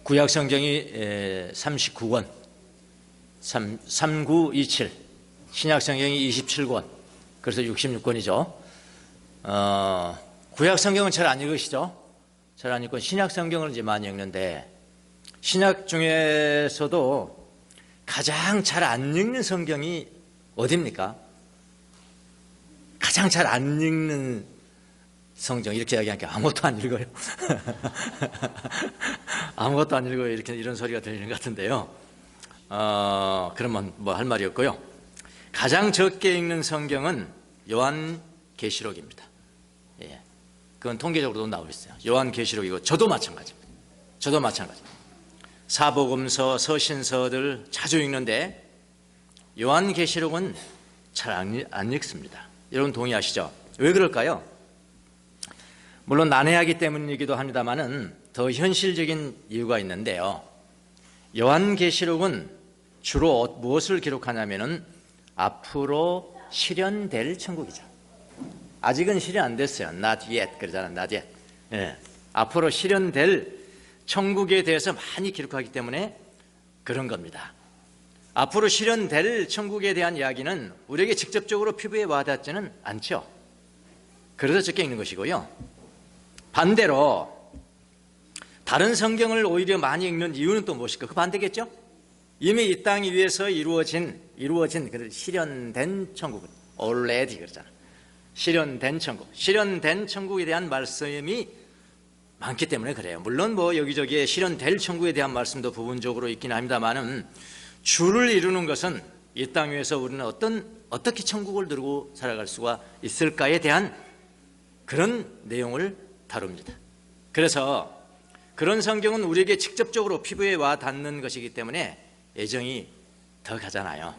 구약 성경이 39권, 3927, 신약 성경이 27권, 그래서 66권이죠. 구약 성경은 잘 안 읽으시죠? 잘 안 읽고 신약 성경을 이제 많이 읽는데, 신약 중에서도 가장 잘 안 읽는 성경이 어디입니까? 가장 잘 안 읽는 성경, 이렇게 이야기하니까 아무것도 안 읽어요. 아무것도 안 읽어요. 이런 소리가 들리는 것 같은데요. 그러면 뭐 할 말이 없고요. 가장 적게 읽는 성경은 요한계시록입니다. 예. 그건 통계적으로도 나오고 있어요. 요한계시록이고, 저도 마찬가지입니다. 저도 마찬가지. 사복음서, 서신서들 자주 읽는데, 요한계시록은 잘 안 읽습니다. 여러분 동의하시죠? 왜 그럴까요? 물론 난해하기 때문이기도 합니다만은 더 현실적인 이유가 있는데요. 요한계시록은 주로 무엇을 기록하냐면은 앞으로 실현될 천국이죠. 아직은 실현 안 됐어요. Not yet 그러잖아요. Not yet. 예. 앞으로 실현될 천국에 대해서 많이 기록하기 때문에 그런 겁니다. 앞으로 실현될 천국에 대한 이야기는 우리에게 직접적으로 피부에 와닿지는 않죠. 그래서 적게 읽는 것이고요. 반대로 다른 성경을 오히려 많이 읽는 이유는 또 무엇일까? 그 반대겠죠? 이미 이 땅 위에서 이루어진 실현된 천국, already 그러잖아. 실현된 천국, 실현된 천국에 대한 말씀이 많기 때문에 그래요. 물론 뭐 여기저기에 실현될 천국에 대한 말씀도 부분적으로 있긴 합니다만은 주를 이루는 것은 이 땅 위에서 우리는 어떻게 천국을 누리고 살아갈 수가 있을까에 대한 그런 내용을 다룹니다. 그래서 그런 성경은 우리에게 직접적으로 피부에 와 닿는 것이기 때문에 애정이 더 가잖아요.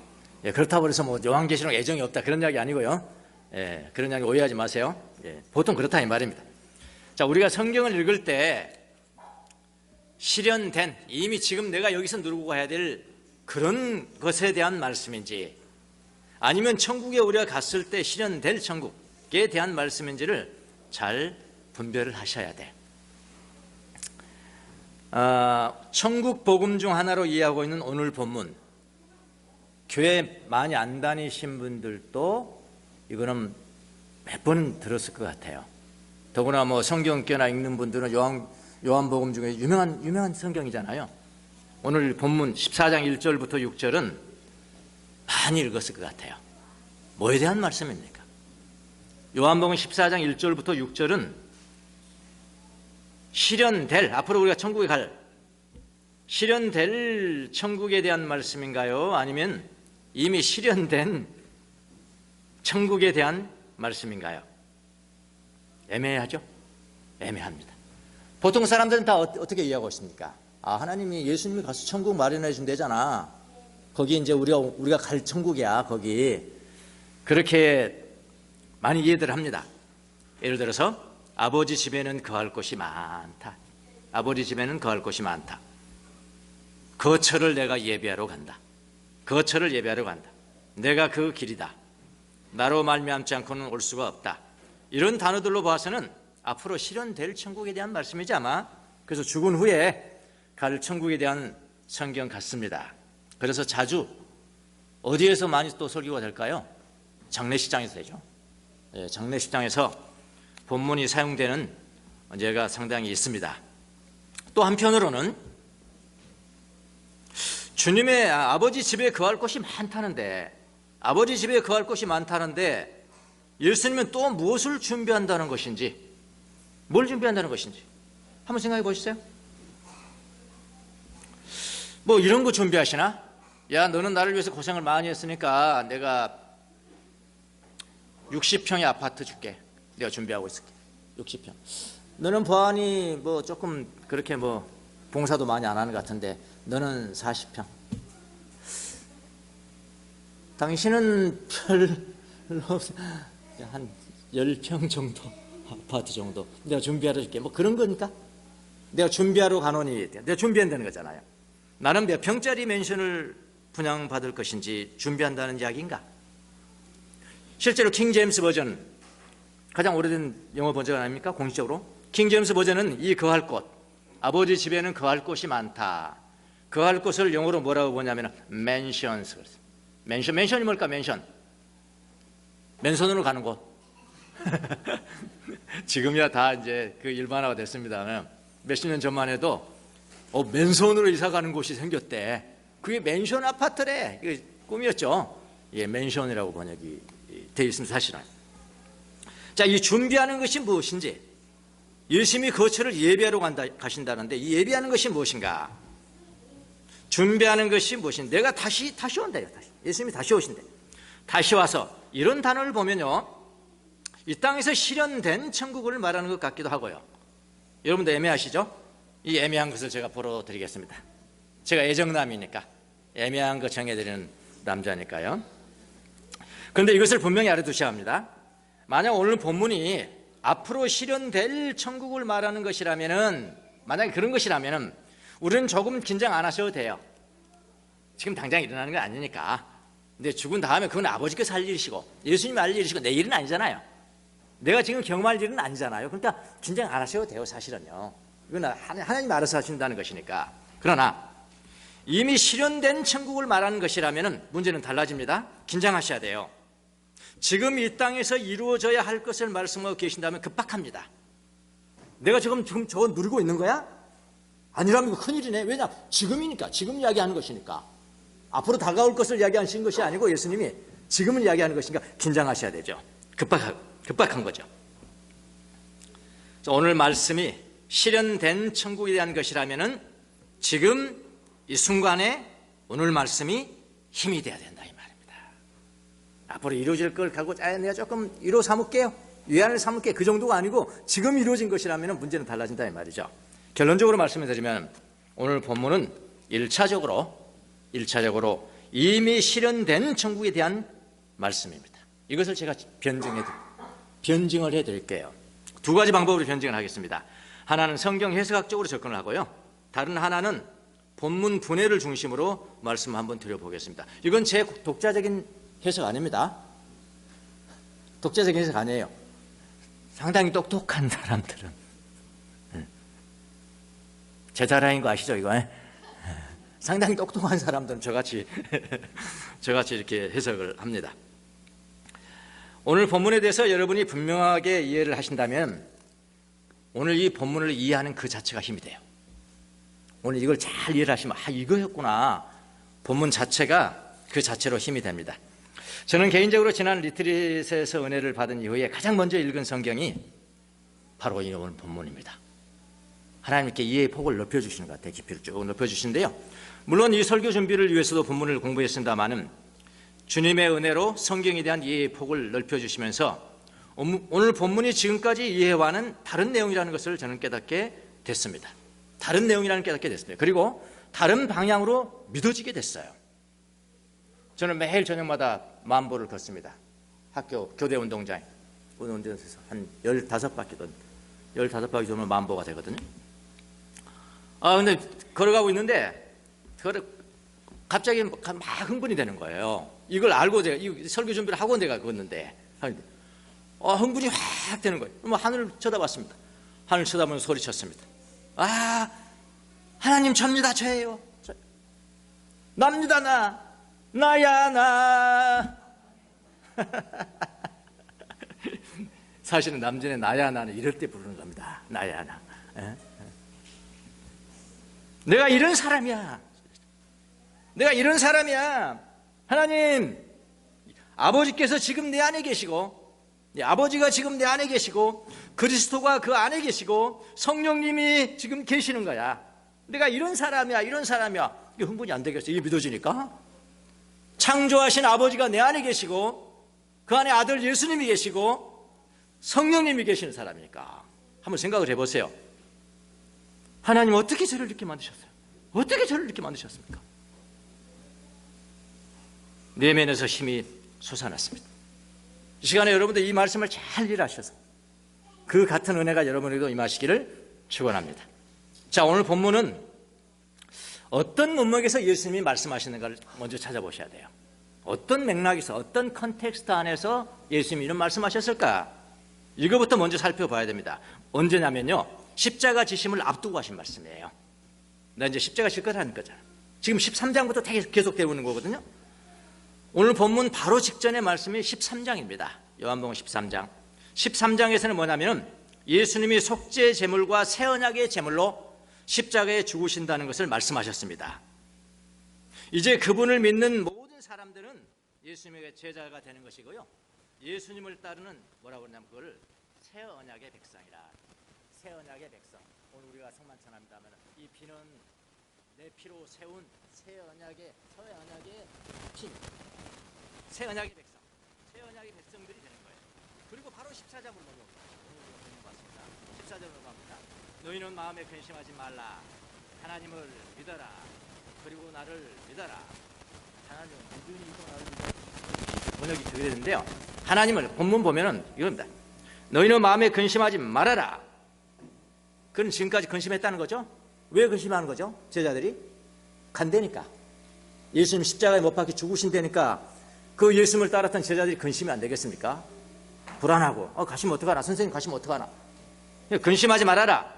예, 그렇다고 해서 뭐 요한계시록 애정이 없다 그런 이야기 아니고요. 예, 그런 이야기 오해하지 마세요. 예, 보통 그렇다 이 말입니다. 자, 우리가 성경을 읽을 때 실현된, 이미 지금 내가 여기서 누리고 가야 될 그런 것에 대한 말씀인지, 아니면 천국에 우리가 갔을 때 실현될 천국에 대한 말씀인지를 잘 분별을 하셔야 돼. 천국 복음 중 하나로 이해하고 있는 오늘 본문, 교회 많이 안 다니신 분들도 이거는 몇 번 들었을 것 같아요. 더구나 뭐 성경 꽤나 읽는 분들은 요한복음 중에 유명한 성경이잖아요. 오늘 본문 14장 1절부터 6절은 많이 읽었을 것 같아요. 뭐에 대한 말씀입니까? 요한복음 14장 1절부터 6절은 실현될, 앞으로 우리가 천국에 갈 실현될 천국에 대한 말씀인가요? 아니면 이미 실현된 천국에 대한 말씀인가요? 애매하죠? 애매합니다. 보통 사람들은 다 어떻게 이해하고 있습니까? 하나님이 예수님이 가서 천국 마련해 준대잖아. 거기 이제 우리가 갈 천국이야, 거기. 그렇게 많이 이해들 합니다. 예를 들어서 아버지 집에는 거할 곳이 많다. 아버지 집에는 거할 곳이 많다. 거처를 내가 예비하러 간다. 거처를 예비하러 간다. 내가 그 길이다. 나로 말미암지 않고는 올 수가 없다. 이런 단어들로 봐서는 앞으로 실현될 천국에 대한 말씀이지 아마. 그래서 죽은 후에 갈 천국에 대한 성경 같습니다. 그래서 자주 어디에서 많이 또 설교가 될까요? 장례식장에서 되죠. 예, 장례식장에서 본문이 사용되는 예가 상당히 있습니다. 또 한편으로는 주님의 아버지 집에 거할 곳이 많다는데, 아버지 집에 거할 곳이 많다는데 예수님은 또 무엇을 준비한다는 것인지, 뭘 준비한다는 것인지 한번 생각해 보시죠. 뭐 이런 거 준비하시나? 야, 너는 나를 위해서 고생을 많이 했으니까 내가 60평의 아파트 줄게. 내가 준비하고 있을게. 60평. 너는 보안이 뭐 조금 그렇게 뭐 봉사도 많이 안 하는 것 같은데 너는 40평. 당신은 별로 한 10평 정도 아파트 정도 내가 준비하러 줄게. 뭐 그런 거니까. 내가 준비하러 가노니 내가 준비한다는 거잖아요. 나는 몇 평짜리 맨션을 분양받을 것인지 준비한다는 이야기인가? 실제로 킹 제임스 버전, 가장 오래된 영어 버전 아닙니까? 공식적으로 킹 제임스 버전은 이 거할 곳, 아버지 집에는 거할 곳이 많다. 거할 곳을 영어로 뭐라고 보냐면 mansions. 맨션이 뭘까? 맨션으로 가는 곳. 지금이야 다 이제 그 일반화가 됐습니다. 몇십 년 전만 해도 맨손으로 이사 가는 곳이 생겼대. 그게 맨션 아파트래. 이게 꿈이었죠. 예, 맨션이라고 번역이 되어 있습니다. 사실은. 자, 이 준비하는 것이 무엇인지, 예수님이 거처를 예배하러 가신다는데 이 예배하는 것이 무엇인가? 준비하는 것이 무엇인가? 내가 다시 온대요. 예수님이 다시 오신대. 다시 와서 이런 단어를 보면요, 이 땅에서 실현된 천국을 말하는 것 같기도 하고요. 여러분도 애매하시죠? 이 애매한 것을 제가 풀어드리겠습니다. 제가 애정남이니까 애매한 거 정해드리는 남자니까요. 그런데 이것을 분명히 알아두셔야 합니다. 만약 오늘 본문이 앞으로 실현될 천국을 말하는 것이라면은, 만약에 그런 것이라면은 우리는 조금 긴장 안 하셔도 돼요. 지금 당장 일어나는 건 아니니까. 근데 죽은 다음에 그건 아버지께서 할 일이시고 예수님이 할 일이시고 내 일은 아니잖아요. 내가 지금 경험할 일은 아니잖아요. 그러니까 긴장 안 하셔도 돼요. 사실은요. 이건 하나님 알아서 하신다는 것이니까. 그러나 이미 실현된 천국을 말하는 것이라면 문제는 달라집니다. 긴장하셔야 돼요. 지금 이 땅에서 이루어져야 할 것을 말씀하고 계신다면 급박합니다. 내가 지금 저거 누리고 있는 거야? 아니라면 큰일이네. 왜냐? 지금이니까. 지금 이야기하는 것이니까. 앞으로 다가올 것을 이야기하신 것이 아니고 예수님이 지금을 이야기하는 것이니까 긴장하셔야 되죠. 급박한 거죠. 오늘 말씀이 실현된 천국에 대한 것이라면은 지금 이 순간에 오늘 말씀이 힘이 돼야 된다 이 말입니다. 앞으로 이루어질 걸 갖고 내가 조금 위로 삼을게요. 위안을 삼을게. 그 정도가 아니고 지금 이루어진 것이라면 문제는 달라진다 이 말이죠. 결론적으로 말씀을 드리면 오늘 본문은 1차적으로 이미 실현된 천국에 대한 말씀입니다. 이것을 제가 변증을 해드릴게요. 두 가지 방법으로 변증을 하겠습니다. 하나는 성경 해석학적으로 접근을 하고요. 다른 하나는 본문 분해를 중심으로 말씀 한번 드려보겠습니다. 이건 제 독자적인 해석 아닙니다. 독자적인 해석 아니에요. 상당히 똑똑한 사람들은 제 자랑인 거 아시죠 이거? 상당히 똑똑한 사람들은 저같이 이렇게 해석을 합니다. 오늘 본문에 대해서 여러분이 분명하게 이해를 하신다면 오늘 이 본문을 이해하는 그 자체가 힘이 돼요. 오늘 이걸 잘 이해를 하시면 이거였구나. 본문 자체가 그 자체로 힘이 됩니다. 저는 개인적으로 지난 리트릿에서 은혜를 받은 이후에 가장 먼저 읽은 성경이 바로 이 오늘 본문입니다. 하나님께 이해의 폭을 높여주시는 것 같아요. 깊이를 쭉 높여주시는데요. 물론 이 설교 준비를 위해서도 본문을 공부했습니다마는 주님의 은혜로 성경에 대한 이해의 폭을 넓혀주시면서 오늘 본문이 지금까지 이해와는 다른 내용이라는 것을 저는 깨닫게 됐습니다. 다른 내용이라는 깨닫게 됐습니다. 그리고 다른 방향으로 믿어지게 됐어요. 저는 매일 저녁마다 만보를 걷습니다. 학교 교대 운동장에 운동장에서 한 15바퀴 정도 만보가 되거든요. 근데 걸어가고 있는데 갑자기 막 흥분이 되는 거예요. 이걸 알고 제가 이 설교 준비를 하고 내가 걷는데 흥분이 확 되는 거예요. 그럼 하늘을 쳐다봤습니다. 하늘 쳐다보면서 소리쳤습니다. 하나님 접니다. 저예요. 납니다. 나야 나. 사실은 남전의 나야 나는 이럴 때 부르는 겁니다. 나야 나. 내가 이런 사람이야. 하나님, 아버지께서 지금 내 안에 계시고, 아버지가 지금 내 안에 계시고, 그리스도가 그 안에 계시고, 성령님이 지금 계시는 거야. 내가 이런 사람이야. 이게 흥분이 안 되겠어. 이게 믿어지니까. 창조하신 아버지가 내 안에 계시고, 그 안에 아들 예수님이 계시고, 성령님이 계시는 사람이니까. 한번 생각을 해보세요. 하나님 어떻게 저를 이렇게 만드셨어요? 어떻게 저를 이렇게 만드셨습니까? 내면에서 힘이 솟아났습니다. 이 시간에 여러분들 이 말씀을 잘 이해하셔서 그 같은 은혜가 여러분에게도 임하시기를 축원합니다. 자, 오늘 본문은 어떤 문맥에서 예수님이 말씀하시는가를 먼저 찾아보셔야 돼요. 어떤 맥락에서, 어떤 컨텍스트 안에서 예수님이 이런 말씀하셨을까? 이거부터 먼저 살펴봐야 됩니다. 언제냐면요, 십자가 지심을 앞두고 하신 말씀이에요. 나 이제 십자가 질 거라는 거잖아. 지금 13장부터 계속 되고 있는 거거든요. 오늘 본문 바로 직전의 말씀이 13장입니다. 요한복음 13장. 13장에서는 뭐냐면 예수님이 속죄 제물과 새 언약의 제물로 십자가에 죽으신다는 것을 말씀하셨습니다. 이제 그분을 믿는 모든 사람들은 예수님의 제자가 되는 것이고요. 예수님을 따르는 뭐라고 그러냐면 그걸 새 언약의 백성이라. 새 언약의 백성. 오늘 우리가 성만찬합니다만 이 피는 내 피로 세운 새 언약의 피. 새 언약의 백성. 새 언약의 백성들이 되는 거예요. 그리고 바로 14장으로 넘어갑니다. 오늘 봤습니다. 14장으로 넘어갑니다. 너희는 마음에 근심하지 말라. 하나님을 믿어라. 그리고 나를 믿어라. 하나님은 번역이 그게 되는데요. 하나님을 본문 보면은 이겁니다. 너희는 마음에 근심하지 말아라. 그는 지금까지 근심했다는 거죠. 왜 근심하는 거죠? 제자들이 간대니까. 예수님 십자가에 못 박혀 죽으신다니까 그 예수님을 따랐던 제자들이 근심이 안 되겠습니까? 불안하고 가시면 어떡하나, 선생님 가시면 어떡하나. 근심하지 말아라.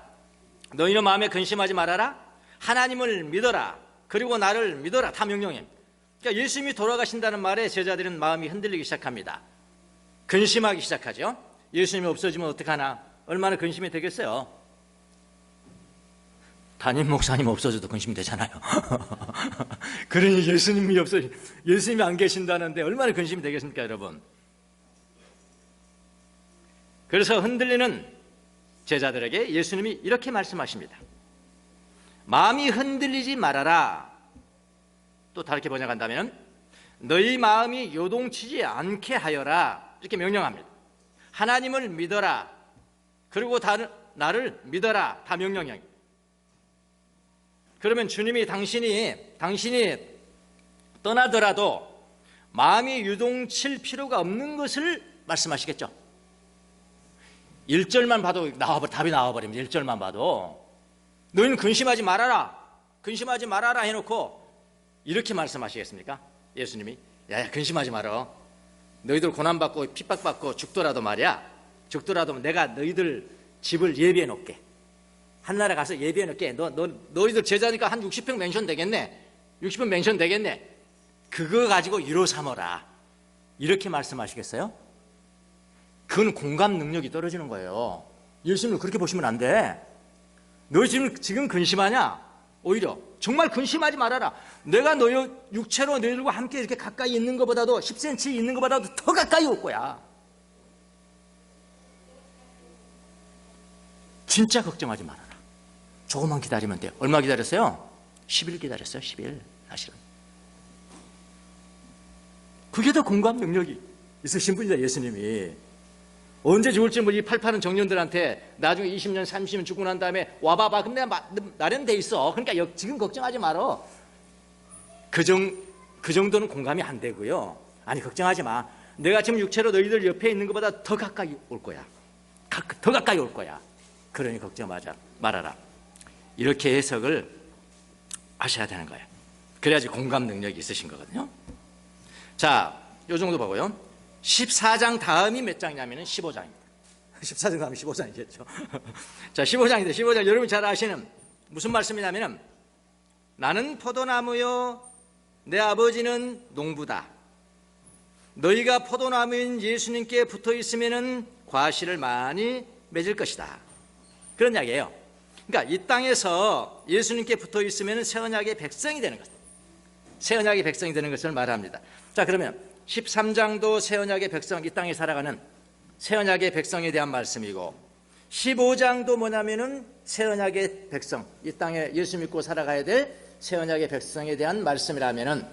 너희는 마음에 근심하지 말아라. 하나님을 믿어라. 그리고 나를 믿어라. 다 명령이에요. 그러니까 예수님이 돌아가신다는 말에 제자들은 마음이 흔들리기 시작합니다. 근심하기 시작하죠. 예수님이 없어지면 어떡하나. 얼마나 근심이 되겠어요. 담임 목사님 없어져도 근심이 되잖아요. 그러니 예수님이 안 계신다는데 얼마나 근심이 되겠습니까, 여러분? 그래서 흔들리는 제자들에게 예수님이 이렇게 말씀하십니다. 마음이 흔들리지 말아라. 또 다르게 번역한다면 너희 마음이 요동치지 않게 하여라. 이렇게 명령합니다. 하나님을 믿어라. 그리고 나를 믿어라. 다 명령이에요. 그러면 주님이 당신이 떠나더라도 마음이 유동칠 필요가 없는 것을 말씀하시겠죠. 1절만 봐도 답이 나와버립니다. 1절만 봐도 너희는 근심하지 말아라. 근심하지 말아라 해놓고 이렇게 말씀하시겠습니까? 예수님이 야야 근심하지 말아. 너희들 고난받고 핍박받고 죽더라도 말이야. 죽더라도 내가 너희들 집을 예비해 놓을게. 한나라 가서 예비해 놓을게. 너희들 제자니까 한 60평 맹션 되겠네. 60평 맹션 되겠네. 그거 가지고 위로 삼어라. 이렇게 말씀하시겠어요? 그건 공감 능력이 떨어지는 거예요. 예수님을 그렇게 보시면 안 돼. 너 지금 근심하냐? 오히려 정말 근심하지 말아라. 내가 너희 육체로 너희들과 함께 이렇게 가까이 있는 것보다도 10cm 있는 것보다도 더 가까이 올 거야. 진짜 걱정하지 말아라. 조금만 기다리면 돼요. 얼마 기다렸어요? 10일 기다렸어요. 10일. 사실은 그게 더 공감 능력이 있으신 분이다. 예수님이 언제 죽을지 이 팔팔한 정년들한테 나중에 20년 30년 죽고 난 다음에 와봐봐. 그럼 내가 마련돼 있어. 그러니까 지금 걱정하지 말어. 그 정도는 공감이 안 되고요. 아니 걱정하지 마. 내가 지금 육체로 너희들 옆에 있는 것보다 더 가까이 올 거야. 더 가까이 올 거야. 그러니 걱정하지 말아라. 이렇게 해석을 하셔야 되는 거예요. 그래야지 공감 능력이 있으신 거거든요. 자, 요 정도 보고요. 14장 다음이 몇 장이냐면 15장입니다. 14장 다음이 15장이겠죠. 자, 15장인데 15장 여러분이 잘 아시는 무슨 말씀이냐면 나는 포도나무요 내 아버지는 농부다. 너희가 포도나무인 예수님께 붙어 있으면 과실을 많이 맺을 것이다. 그런 이야기예요. 그러니까 이 땅에서 예수님께 붙어 있으면 새 언약의 백성이 되는 것. 새 언약의 백성이 되는 것을 말합니다. 자, 그러면 13장도 새 언약의 백성, 이 땅에 살아가는 새 언약의 백성에 대한 말씀이고 15장도 뭐냐면은 새 언약의 백성, 이 땅에 예수 믿고 살아가야 될 새 언약의 백성에 대한 말씀이라면은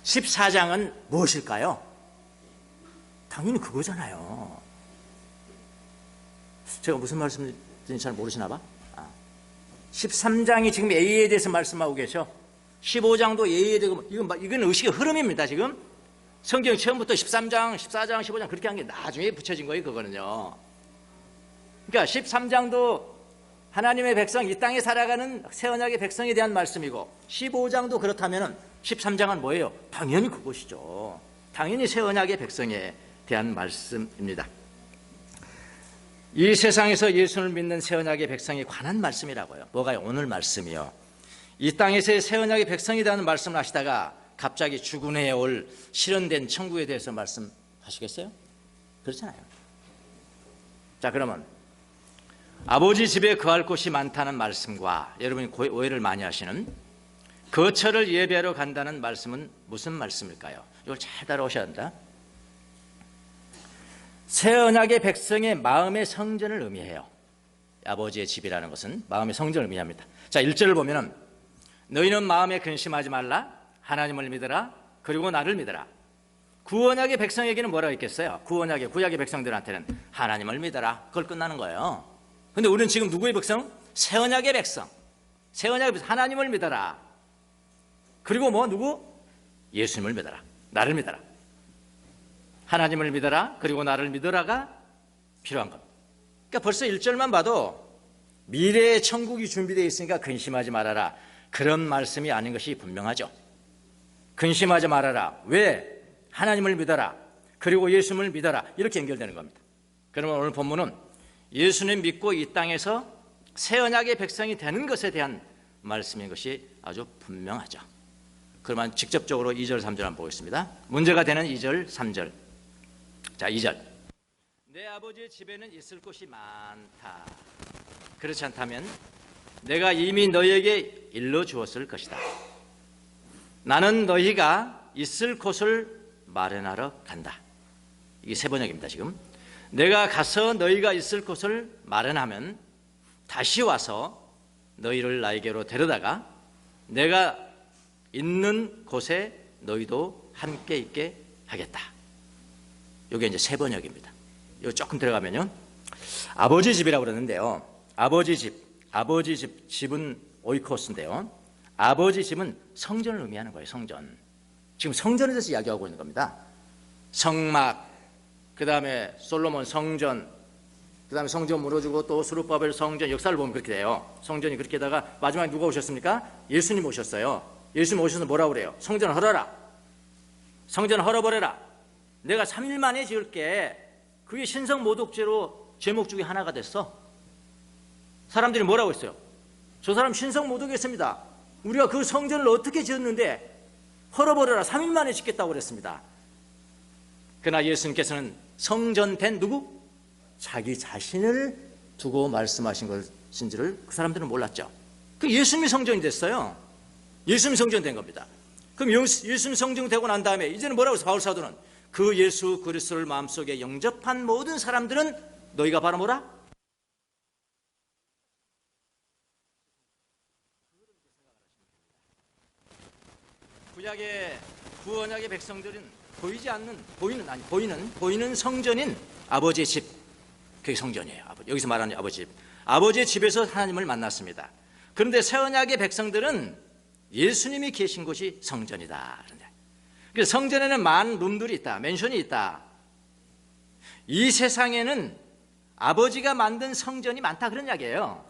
14장은 무엇일까요? 당연히 그거잖아요. 제가 무슨 말씀인지 잘 모르시나 봐. 13장이 지금 A에 대해서 말씀하고 계셔. 15장도 A에 대해서 이건 의식의 흐름입니다. 지금 성경 처음부터 13장, 14장, 15장 그렇게 한 게 나중에 붙여진 거예요. 그거는요. 그러니까 13장도 하나님의 백성, 이 땅에 살아가는 새 언약의 백성에 대한 말씀이고 15장도 그렇다면 13장은 뭐예요? 당연히 그것이죠. 당연히 새 언약의 백성에 대한 말씀입니다. 이 세상에서 예수를 믿는 새 언약의 백성에 관한 말씀이라고요. 뭐가요? 오늘 말씀이요. 이 땅에서의 새 언약의 백성이라는 말씀을 하시다가 갑자기 죽은 후에 올 실현된 천국에 대해서 말씀하시겠어요? 그렇잖아요. 자, 그러면 아버지 집에 거할 곳이 많다는 말씀과 여러분이 오해를 많이 하시는 거처를 예배하러 간다는 말씀은 무슨 말씀일까요? 이걸 잘 따라오셔야 한다. 새 언약의 백성의 마음의 성전을 의미해요. 아버지의 집이라는 것은 마음의 성전을 의미합니다. 자, 1절을 보면은 너희는 마음에 근심하지 말라. 하나님을 믿어라. 그리고 나를 믿어라. 구언약의 백성에게는 뭐라고 있겠어요? 구약의 백성들한테는 하나님을 믿어라. 그걸 끝나는 거예요. 근데 우리는 지금 누구의 백성? 새 언약의 백성. 새 언약의 백성. 하나님을 믿어라. 그리고 누구? 예수님을 믿어라. 나를 믿어라. 하나님을 믿어라. 그리고 나를 믿어라가 필요한 겁니다. 그러니까 벌써 1절만 봐도 미래의 천국이 준비되어 있으니까 근심하지 말아라. 그런 말씀이 아닌 것이 분명하죠. 근심하지 말아라. 왜? 하나님을 믿어라. 그리고 예수님을 믿어라. 이렇게 연결되는 겁니다. 그러면 오늘 본문은 예수님 믿고 이 땅에서 새 언약의 백성이 되는 것에 대한 말씀인 것이 아주 분명하죠. 그러면 직접적으로 2절, 3절 한번 보겠습니다. 문제가 되는 2절, 3절. 자, 2절. 내 아버지의 집에는 있을 곳이 많다. 그렇지 않다면 내가 이미 너희에게 일러주었을 것이다. 나는 너희가 있을 곳을 마련하러 간다. 이게 세 번역입니다. 지금 내가 가서 너희가 있을 곳을 마련하면 다시 와서 너희를 나에게로 데려다가 내가 있는 곳에 너희도 함께 있게 하겠다. 이게 이제 세 번역입니다. 이거 조금 들어가면요, 아버지 집이라고 그러는데요, 아버지 집은 오이코스인데요, 아버지 집은 성전을 의미하는 거예요. 성전. 지금 성전에 대해서 이야기하고 있는 겁니다. 성막, 그 다음에 솔로몬 성전, 그 다음에 성전 무너지고 또 스룹바벨 성전, 역사를 보면 그렇게 돼요. 성전이 그렇게 하다가 마지막에 누가 오셨습니까? 예수님 오셨어요. 예수님 오셔서 뭐라고 그래요? 성전을 헐어라. 성전을 헐어버려라. 내가 3일 만에 지을게. 그게 신성모독죄로 제목 중에 하나가 됐어. 사람들이 뭐라고 했어요? 저 사람 신성모독했습니다. 우리가 그 성전을 어떻게 지었는데 헐어버려라. 3일 만에 짓겠다고 그랬습니다. 그러나 예수님께서는 성전된 누구? 자기 자신을 두고 말씀하신 것인지를 그 사람들은 몰랐죠. 그 예수님이 성전이 됐어요. 예수님이 성전된 겁니다. 그럼 예수님이 성전되고 난 다음에 이제는 뭐라고 해서 바울 사도는 그 예수 그리스도를 마음속에 영접한 모든 사람들은 너희가 바로 뭐라? 구원약의 백성들은 보이는 성전인 아버지의 집, 그게 성전이에요. 여기서 말하는 아버지 집. 아버지의 집에서 하나님을 만났습니다. 그런데 새 언약의 백성들은 예수님이 계신 곳이 성전이다. 그래서 성전에는 많은 룸들이 있다, 맨션이 있다. 이 세상에는 아버지가 만든 성전이 많다, 그런 이야기예요.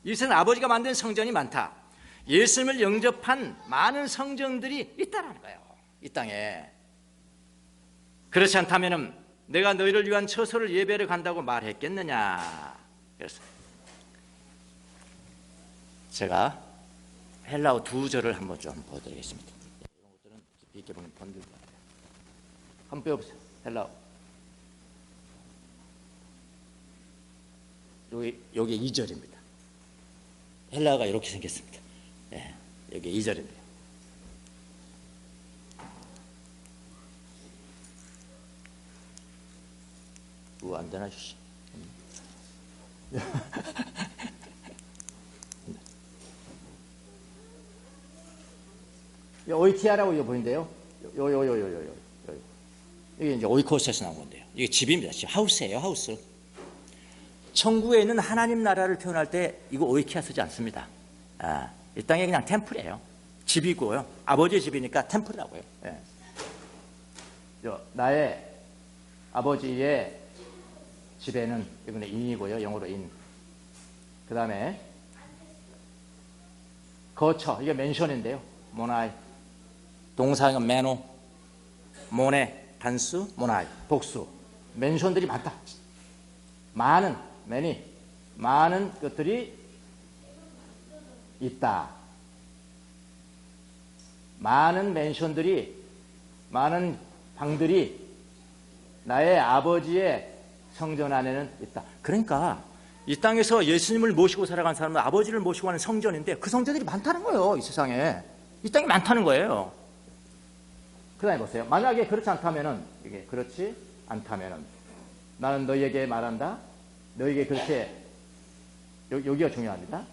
이 세상에 아버지가 만든 성전이 많다. 예수님을 영접한 많은 성전들이 있다라는 거예요, 이 땅에. 그렇지 않다면 내가 너희를 위한 처소를 예배를 간다고 말했겠느냐. 그래서 제가 헬라어 2절을 한번 좀 보여드리겠습니다. 이런 것들은 이렇게 보면 번들고 한번 배워보세요. 헬라어. 여기 2절입니다. 헬라어가 이렇게 생겼습니다. 네, 여기 2절인데요. 안 되나 주시. 오이티아라고 이거 보이는데요. 이게 이제 오이코스에서 나온 건데요. 이게 집입니다. 집, 하우스예요, 하우스. 천국에 있는 하나님 나라를 표현할 때 이거 오이키아 쓰지 않습니다. 이 땅에 그냥 템플이에요. 집이고요. 아버지의 집이니까 템플이라고요. 예. 나의 아버지의 집에는 이번에 인이고요. 영어로 인. 그 다음에 거처, 이게 맨션인데요. 모나이. 동사는 메노, 모네, 단수, 모나이, 복수. 맨션들이 많다. 많은, many, 많은 것들이 있다. 많은 맨션들이, 많은 방들이 나의 아버지의 성전 안에는 있다. 그러니까 이 땅에서 예수님을 모시고 살아간 사람은 아버지를 모시고 하는 성전인데 그 성전들이 많다는 거예요. 이 세상에. 이 땅이 많다는 거예요. 그 다음에 보세요. 만약에 그렇지 않다면은, 이게 그렇지 않다면은, 나는 너희에게 말한다. 너희에게 그렇게, 여기가 중요합니다.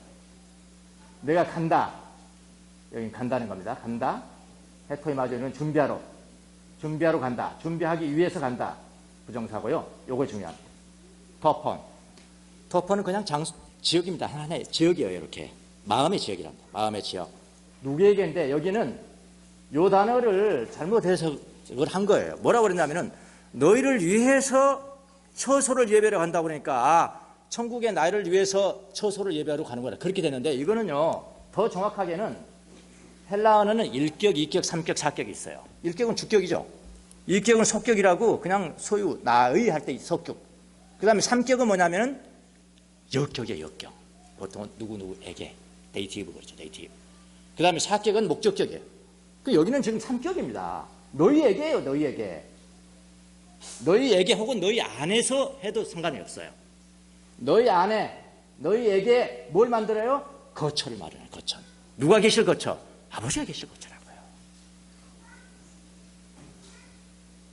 내가 간다. 여기 간다는 겁니다. 간다. 헤토이마저는 준비하러 간다. 준비하기 위해서 간다. 부정사고요. 요거 중요합니다. 터펀은 그냥 지역입니다. 하나의 지역이에요. 이렇게. 마음의 지역이랍니다. 마음의 지역. 누구에게인데 여기는 요 단어를 잘못 해석을 한 거예요. 뭐라고 그랬냐면은 너희를 위해서 처소를 예배하러 간다고 그러니까 천국의 나를 위해서 처소를 예배하러 가는 거라 그렇게 되는데 이거는요 더 정확하게는 헬라어는 1격, 2격, 3격, 4격이 있어요. 1격은 주격이죠. 2격은 속격이라고 그냥 소유, 나의 할 때 속격. 그 다음에 3격은 뭐냐면은 역격이에요. 역격. 보통은 누구누구에게 데이티브 그렇죠. 데이티브. 그 다음에 4격은 목적격이에요. 여기는 지금 3격입니다. 너희에게요. 너희에게 혹은 너희 안에서 해도 상관이 없어요. 너희 안에 너희에게 뭘 만들어요? 거처를 마련해요. 거처. 누가 계실 거처? 아버지가 계실 거처라고요.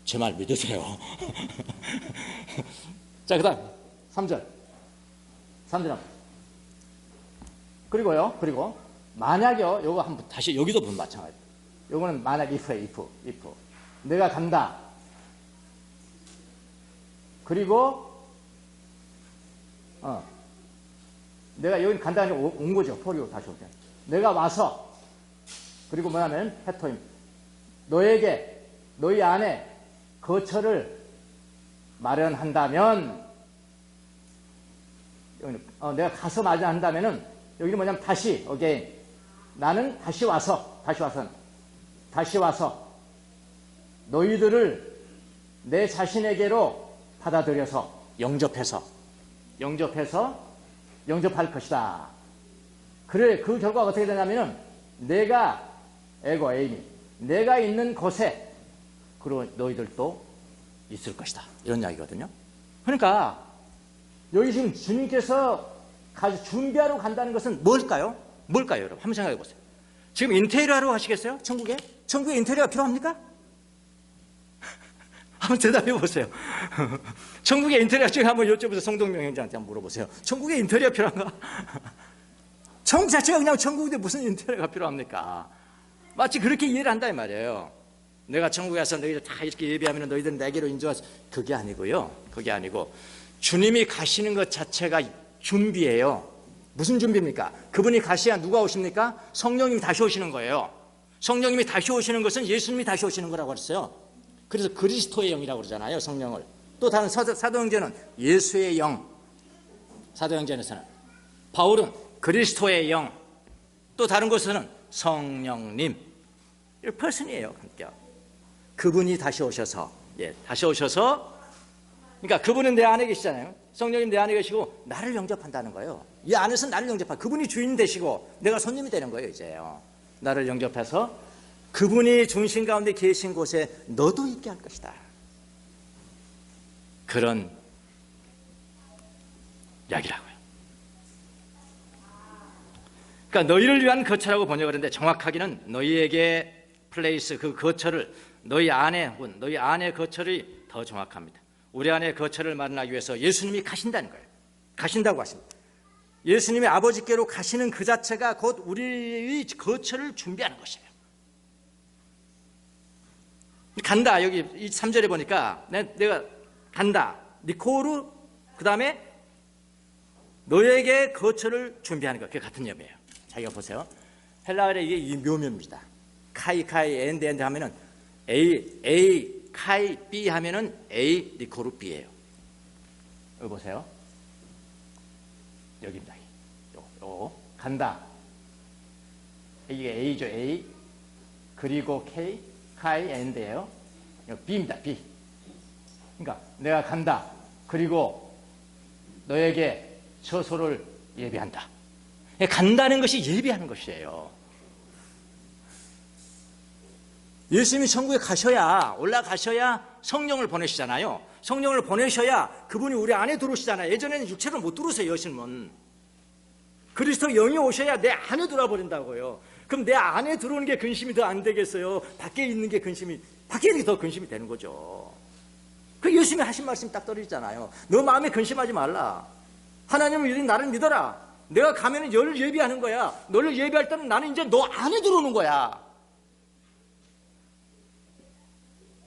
제 말 믿으세요. 자, 그 다음 3절. 그리고 만약요. 요거 한번 다시 여기도 보면 마찬가지. 요거는 만약 if예요. if. 내가 간다. 그리고 내가 여기 간다는 온 거죠. 포리오 다시 오죠. 내가 와서 그리고 뭐냐면 헤토임 너에게 너희 안에 거처를 마련한다면 내가 가서 마련한다면은 여기는 뭐냐면 다시 again 나는 다시 와서 너희들을 내 자신에게로 받아들여서 영접할 것이다. 그래, 그 결과가 어떻게 되냐면은 내가 내가 있는 곳에 그리고 너희들도 있을 것이다. 이런 이야기거든요. 그러니까 여기 지금 주님께서 준비하러 간다는 것은 뭘까요? 여러분? 한번 생각해 보세요. 지금 인테리어로 하시겠어요? 천국에 인테리어가 필요합니까? 한번 대답해 보세요. 천국의 인테리어 중에 한번 여쭤보세요. 성동명 형제한테 한번 물어보세요. 천국의 인테리어 필요한가? 천국 자체가 그냥 천국인데 무슨 인테리어가 필요합니까? 마치 그렇게 이해를 한다 이 말이에요. 내가 천국에 와서 너희들 다 이렇게 예배하면 너희들 내게로 인도하서 그게 아니고요. 그게 아니고 주님이 가시는 것 자체가 준비예요. 무슨 준비입니까? 그분이 가시야 누가 오십니까? 성령님이 다시 오시는 거예요. 성령님이 다시 오시는 것은 예수님이 다시 오시는 거라고 했어요. 그래서 그리스도의 영이라고 그러잖아요. 성령을. 또 다른 사도행전은 예수의 영. 사도행전에서는 바울은 그리스도의 영. 또 다른 곳에서는 성령님. 이 퍼슨이에요. 그분이 다시 오셔서 그러니까 그분은 내 안에 계시잖아요. 성령님 내 안에 계시고 나를 영접한다는 거예요. 이 안에서 나를 영접한 그분이 주인 되시고 내가 손님이 되는 거예요. 이제요. 나를 영접해서 그분이 중심 가운데 계신 곳에 너도 있게 할 것이다. 그런 이야기라고요. 그러니까 너희를 위한 거처라고 번역을 했는데 정확하게는 너희에게 플레이스 그 거처를 너희 안에 너희 안의 거처를 더 정확합니다. 우리 안의 거처를 마련하기 위해서 예수님이 가신다는 거예요. 가신다고 하십니다. 예수님이 아버지께로 가시는 그 자체가 곧 우리의 거처를 준비하는 것이에요. 간다. 여기 3절에 보니까 내가 간다. 니코르 그 다음에 너에게 거처를 준비하는 것. 그게 같은 의미예요. 자기가 보세요. 헬라어에 이게 묘면입니다. 카이 엔드 하면은 A 카이 B 하면은 A 니코르 B예요. 여기 보세요. 여기입니다. 요 간다. 이게 A죠. A 그리고 K 카이 엔드예요. B입니다. B. 그러니까 내가 간다. 그리고 너에게 처소를 예비한다. 간다는 것이 예비하는 것이에요. 예수님이 천국에 가셔야, 올라가셔야 성령을 보내시잖아요. 성령을 보내셔야 그분이 우리 안에 들어오시잖아요. 예전에는 육체로 못 들어오세요, 예수님은. 그리스도 영이 오셔야 내 안에 들어와 버린다고요. 그럼 내 안에 들어오는 게 근심이 더 안 되겠어요? 밖에 있는 게 근심이, 밖에 있는 게 더 근심이 되는 거죠. 그 예수님이 하신 말씀이 딱 떨어지잖아요. 너 마음에 근심하지 말라. 하나님을 믿으니 나를 믿어라. 내가 가면은 너를 예비하는 거야. 너를 예비할 때는 나는 이제 너 안에 들어오는 거야.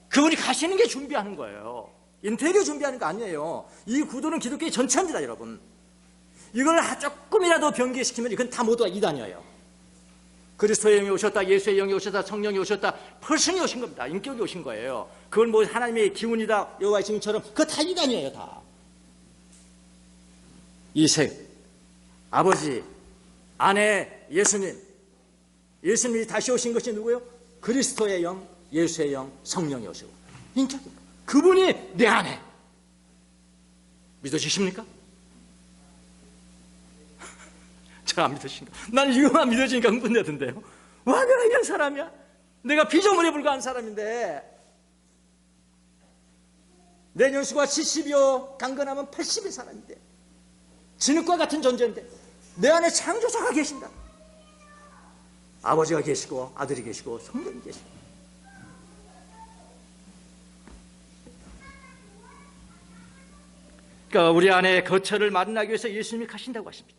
그분이 가시는 게 준비하는 거예요. 인테리어 준비하는 거 아니에요. 이 구도는 기독교의 전체입니다, 여러분. 이걸 조금이라도 변개시키면 이건 다 모두가 이단이에요. 그리스도의 영이 오셨다, 예수의 영이 오셨다, 성령이 오셨다, 퍼슨이 오신 겁니다. 인격이 오신 거예요. 그건 뭐 하나님의 기운이다, 여호와의 증인처럼 그거 다 이단이에요, 다. 이색, 아버지, 아내, 예수님. 예수님이 다시 오신 것이 누구예요? 그리스도의 영, 예수의 영, 성령이 오시고 인격입니다. 그분이 내 안에. 믿어지십니까? 잘 안 믿으신가? 난 이거만 믿어지니까 흥분되던데요. 와, 내가 이런 사람이야? 내가 피조물에 불과한 사람인데 내 연수가 70이요 강건하면 80의 사람인데 진흙과 같은 존재인데 내 안에 창조자가 계신다. 아버지가 계시고 아들이 계시고 성령이 계시고. 그러니까 우리 안에 거처를 마련하기 위해서 예수님이 가신다고 하십니다.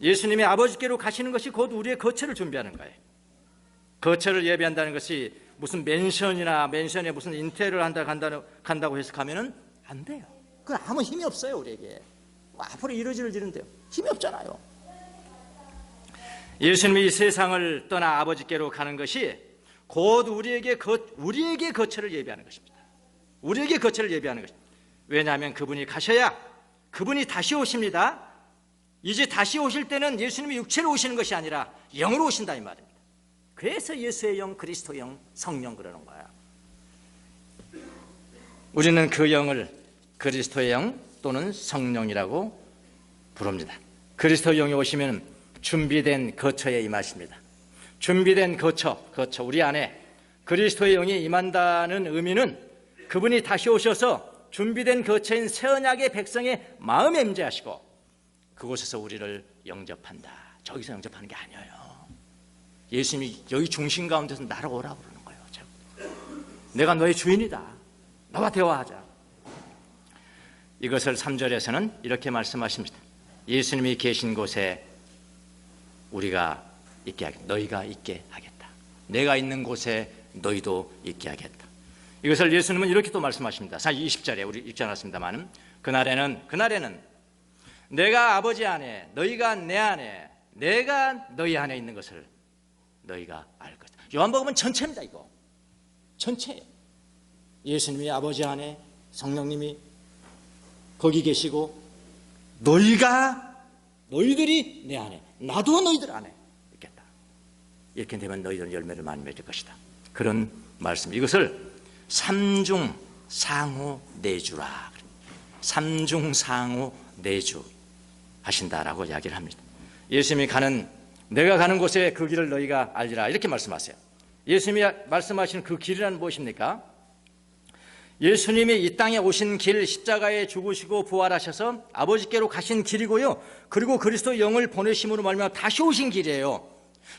예수님이 아버지께로 가시는 것이 곧 우리의 거처를 준비하는 거예요. 거처를 예비한다는 것이 무슨 맨션에 무슨 인테리어를 간다고 해석하면은 안 돼요. 그건 아무 힘이 없어요, 우리에게. 앞으로 이루어지는데요. 힘이 없잖아요. 예수님이 이 세상을 떠나 아버지께로 가는 것이 곧 우리에게 거처를 예비하는 것입니다. 우리에게 거처를 예비하는 것입니다. 왜냐하면 그분이 가셔야 그분이 다시 오십니다. 이제 다시 오실 때는 예수님이 육체로 오시는 것이 아니라 영으로 오신다 이 말입니다. 그래서 예수의 영, 그리스도의 영, 성령 그러는 거야. 우리는 그 영을 그리스도의 영 또는 성령이라고 부릅니다. 그리스도의 영이 오시면 준비된 거처에 임하십니다. 준비된 거처 우리 안에 그리스도의 영이 임한다는 의미는 그분이 다시 오셔서 준비된 거처인 새 언약의 백성의 마음에 임재하시고 그곳에서 우리를 영접한다. 저기서 영접하는 게 아니에요. 예수님이 여기 중심 가운데서 나를 오라고 그러는 거예요. 내가 너의 주인이다. 나와 대화하자. 이것을 3절에서는 이렇게 말씀하십니다. 예수님이 계신 곳에 우리가 있게 하겠다. 너희가 있게 하겠다. 내가 있는 곳에 너희도 있게 하겠다. 이것을 예수님은 이렇게 또 말씀하십니다. 20절에 우리 읽지 않았습니다만 그날에는 내가 아버지 안에 너희가 내 안에 내가 너희 안에 있는 것을 너희가 알 것이다. 요한복음은 전체입니다. 이거 전체예요. 예수님이 아버지 안에 성령님이 거기 계시고 너희들이 내 안에 나도 너희들 안에 있겠다. 이렇게 되면 너희들은 열매를 많이 맺을 것이다. 그런 말씀. 이것을 삼중상호 내주라. 삼중상호 내주 하신다라고 이야기를 합니다. 예수님이 내가 가는 곳에 그 길을 너희가 알리라 이렇게 말씀하세요. 예수님이 말씀하시는 그 길이란 무엇입니까? 예수님이 이 땅에 오신 길, 십자가에 죽으시고 부활하셔서 아버지께로 가신 길이고요. 그리고 그리스도 영을 보내심으로 말미암아 다시 오신 길이에요.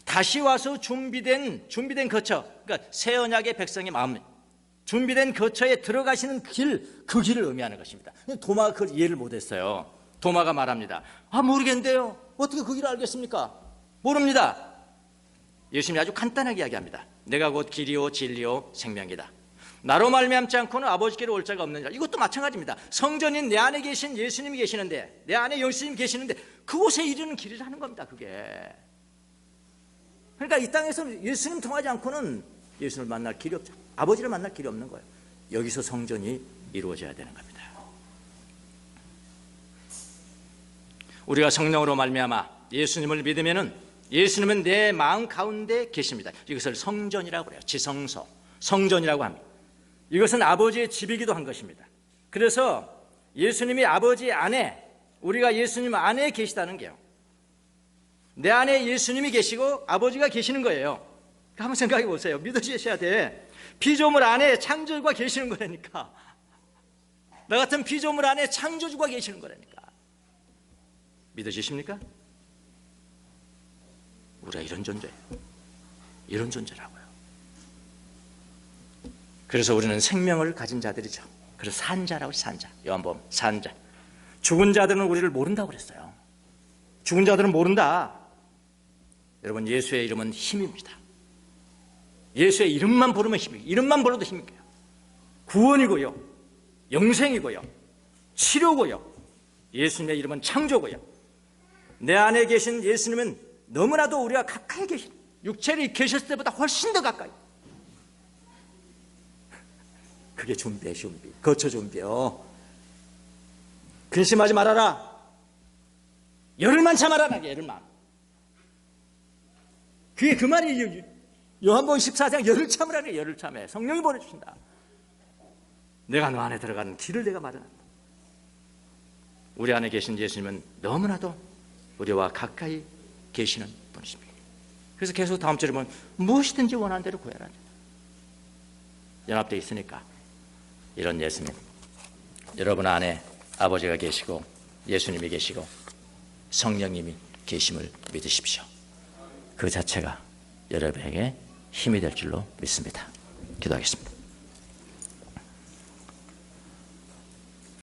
다시 와서 준비된 거처, 그러니까 새 언약의 백성의 마음, 준비된 거처에 들어가시는 길, 그 길을 의미하는 것입니다. 도마가 그걸 이해를 못했어요. 도마가 말합니다. 모르겠는데요. 어떻게 그 길을 알겠습니까? 모릅니다. 예수님이 아주 간단하게 이야기합니다. 내가 곧 길이요 진리요 생명이다. 나로 말미암지 않고는 아버지께로 올 자가 없느니라. 이것도 마찬가지입니다. 성전인 내 안에 계신 예수님이 계시는데, 내 안에 예수님이 계시는데 그곳에 이르는 길이라는 겁니다. 그게. 그러니까 이 땅에서 예수님 통하지 않고는 예수님을 만날 길이 없죠. 아버지를 만날 길이 없는 거예요. 여기서 성전이 이루어져야 되는 겁니다. 우리가 성령으로 말미암아 예수님을 믿으면은 예수님은 내 마음 가운데 계십니다. 이것을 성전이라고 그래요. 지성소, 성전이라고 합니다. 이것은 아버지의 집이기도 한 것입니다. 그래서 예수님이 아버지 안에, 우리가 예수님 안에 계시다는 게요. 내 안에 예수님이 계시고 아버지가 계시는 거예요. 한번 생각해 보세요. 믿으셔야 돼. 피조물 안에 창조주가 계시는 거라니까. 나 같은 피조물 안에 창조주가 계시는 거라니까. 믿으십니까? 우리가 이런 존재예요. 이런 존재라고요. 그래서 우리는 생명을 가진 자들이죠. 그래서 산자라고, 산자. 요한복음 산자. 죽은 자들은 우리를 모른다고 그랬어요. 죽은 자들은 모른다. 여러분, 예수의 이름은 힘입니다. 예수의 이름만 부르면 힘이에요. 이름만 불러도 힘이에요. 구원이고요, 영생이고요, 치료고요, 예수님의 이름은 창조고요. 내 안에 계신 예수님은 너무나도 우리가 가까이 계신, 육체를 계셨을 때보다 훨씬 더 가까이. 그게 준비예요. 준비. 거처 준비요. 근심하지 말아라. 열흘만 참아라. 열흘만. 그게 그 말이 요한복음 14장 열흘 참으라네. 열흘 참해. 성령이 보내주신다. 내가 너 안에 들어가는 길을 내가 마련한다. 우리 안에 계신 예수님은 너무나도 우리와 가까이 계시는 분이십니다. 그래서 계속 다음 절에 보면 무엇이든지 원하는 대로 구해라. 연합되어 있으니까 이런 예수님, 여러분 안에 아버지가 계시고 예수님이 계시고 성령님이 계심을 믿으십시오. 그 자체가 여러분에게 힘이 될 줄로 믿습니다. 기도하겠습니다.